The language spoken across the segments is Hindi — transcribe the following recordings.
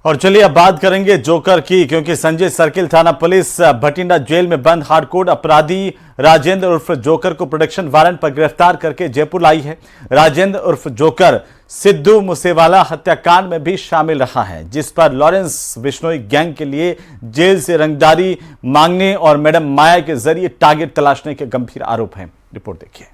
और चलिए अब बात करेंगे जोकर की, क्योंकि संजय सर्किल थाना पुलिस भटिंडा जेल में बंद हार्डकोर अपराधी राजेंद्र उर्फ जोकर को प्रोडक्शन वारंट पर गिरफ्तार करके जयपुर लाई है। राजेंद्र उर्फ जोकर सिद्धू मूसेवाला हत्याकांड में भी शामिल रहा है, जिस पर लॉरेंस बिश्नोई गैंग के लिए जेल से रंगदारी मांगने और मैडम माया के जरिए टारगेट तलाशने के गंभीर आरोप हैं। रिपोर्ट देखिए।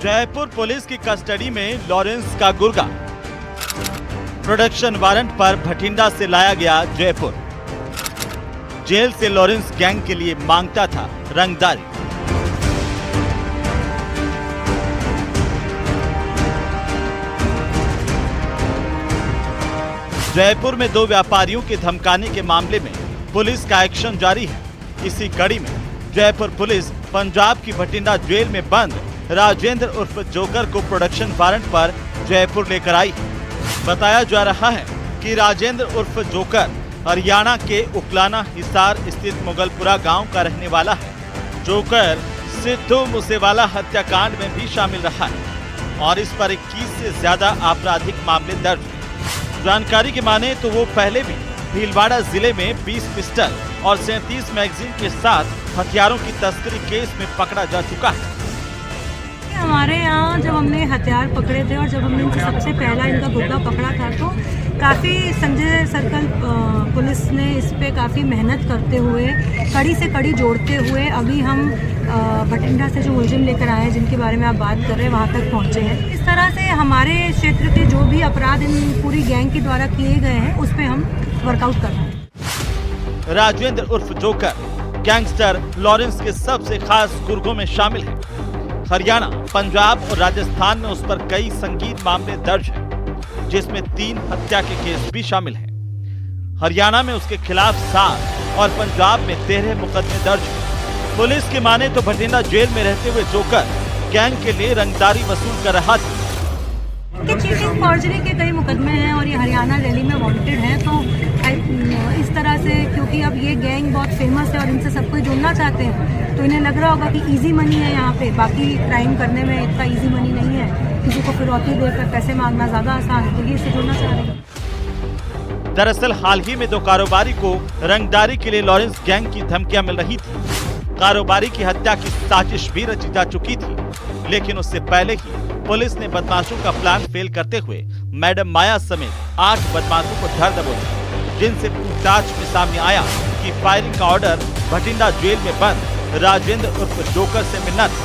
जयपुर पुलिस की कस्टडी में लॉरेंस का गुर्गा प्रोडक्शन वारंट पर भटिंडा से लाया गया जयपुर। जेल से लॉरेंस गैंग के लिए मांगता था रंगदारी। जयपुर में दो व्यापारियों के धमकाने के मामले में पुलिस का एक्शन जारी है। इसी कड़ी में जयपुर पुलिस पंजाब की भटिंडा जेल में बंद राजेंद्र उर्फ जोकर को प्रोडक्शन वारंट पर जयपुर लेकर आई। बताया जा रहा है कि राजेंद्र उर्फ जोकर हरियाणा के उकलाना हिसार स्थित मुगलपुरा गांव का रहने वाला है। जोकर सिद्धू मूसेवाला हत्याकांड में भी शामिल रहा है और इस पर 21 से ज्यादा आपराधिक मामले दर्ज हैं। जानकारी की माने तो वो पहले भी भीलवाड़ा जिले में 20 पिस्टल और 37 मैगजीन के साथ हथियारों की तस्करी केस में पकड़ा जा चुका है। हमारे यहाँ जब हमने हथियार पकड़े थे और जब हमने इनसे सबसे पहला इनका गुर्गा पकड़ा था, तो काफ़ी संजय सर्कल पुलिस ने इस पे काफ़ी मेहनत करते हुए कड़ी से कड़ी जोड़ते हुए अभी हम भटिंडा से जो मुलजिम लेकर आए हैं, जिनके बारे में आप बात कर रहे हैं, वहाँ तक पहुँचे हैं। इस तरह से हमारे क्षेत्र के जो भी अपराध इन पूरी गैंग के द्वारा किए गए हैं, उस पर हम वर्कआउट कर रहे हैं। राजेंद्र उर्फ जोकर गैंगस्टर लॉरेंस के सबसे खास गुर्गों में शामिल है। हरियाणा, पंजाब और राजस्थान में उस पर कई संगीन मामले दर्ज हैं, जिसमें 3 हत्या के केस भी शामिल हैं। हरियाणा में उसके खिलाफ 7 और पंजाब में 13 मुकदमे दर्ज हैं। पुलिस की माने तो भटिंडा जेल में रहते हुए जोकर गैंग के लिए रंगदारी वसूल कर रहा था। चीटिंग फॉर्जरी के कई मुकदमे हैं और ये हरियाणा रैली में वांटेड है। तो इस तरह से, क्योंकि अब ये गैंग बहुत फेमस है और इनसे सब कोई जुड़ना चाहते हैं, तो इन्हें लग रहा होगा कि इजी मनी है यहाँ पे। बाकी क्राइम करने में इतना इजी मनी नहीं है, किसी को फिरौती देकर पैसे मांगना ज्यादा आसान है, तो ये इससे जुड़ना चाह रहे हैं। दरअसल हाल ही में 2 कारोबारी को रंगदारी के लिए लॉरेंस गैंग की धमकियां मिल रही थी। कारोबारी की हत्या की साजिश भी रची जा चुकी थी, लेकिन उससे पहले ही पुलिस ने बदमाशों का प्लान फेल करते हुए मैडम माया समेत 8 बदमाशों को धर दबोचा, जिनसे पूछताछ में सामने आया कि फायरिंग का ऑर्डर भटिंडा जेल में बंद राजेंद्र उर्फ जोकर से मिलना था।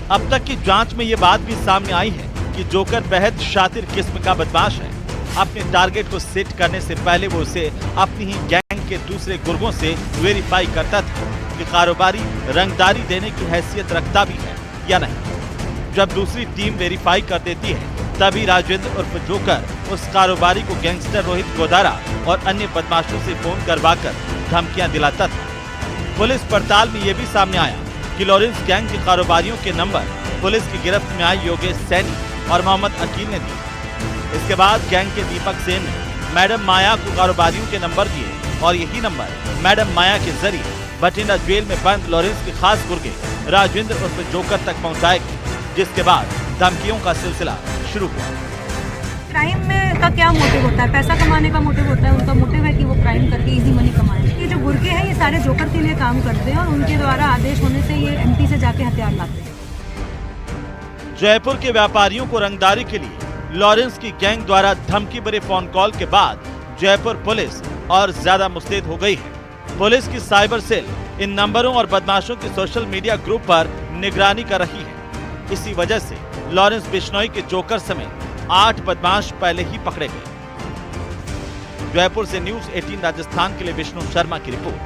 अब तक की जांच में ये बात भी सामने आई है कि जोकर बेहद शातिर किस्म का बदमाश है। अपने टारगेट को सेट करने से पहले वो उसे अपनी ही गैंग के दूसरे गुर्गों से वेरीफाई करता था कि कारोबारी रंगदारी देने की हैसियत रखता भी है या नहीं। जब दूसरी टीम वेरीफाई कर देती है, तभी राजेंद्र उर्फ जोकर उस कारोबारी को गैंगस्टर रोहित गोदारा और अन्य बदमाशों से फोन करवाकर धमकियां दिलाता था। पुलिस पड़ताल में यह भी सामने आया कि लॉरेंस गैंग के कारोबारियों के नंबर पुलिस की गिरफ्त में आए योगेश सैनी और मोहम्मद अकील ने दिए। इसके बाद गैंग के दीपक सेन ने मैडम माया को कारोबारियों के नंबर दिए और यही नंबर मैडम माया के जरिए भटिंडा जेल में बंद लॉरेंस के खास गुर्गे राजेंद्र उर्फ जोकर तक पहुंचाए गए, जिसके बाद धमकियों का सिलसिला शुरू हुआ। क्राइम में का क्या मोटिव होता है? पैसा कमाने का मोटिव होता है। उनका मोटिव है कि वो क्राइम करके इजी मनी कमाएं। ये जो गुर्गे हैं, ये सारे जोकर के लिए काम करते हैं और उनके द्वारा आदेश होने से ये एमपी से जाके हथियार लाते हैं। जयपुर के व्यापारियों को रंगदारी के लिए लॉरेंस की गैंग द्वारा धमकी भरे फोन कॉल के बाद जयपुर पुलिस और ज्यादा मुस्तैद हो गई है। पुलिस की साइबर सेल इन नंबरों और बदमाशों के सोशल मीडिया ग्रुप पर निगरानी कर रही है। इसी वजह से लॉरेंस बिश्नोई के जोकर समेत 8 बदमाश पहले ही पकड़े गए। जयपुर से न्यूज़ 18 राजस्थान के लिए विष्णु शर्मा की रिपोर्ट।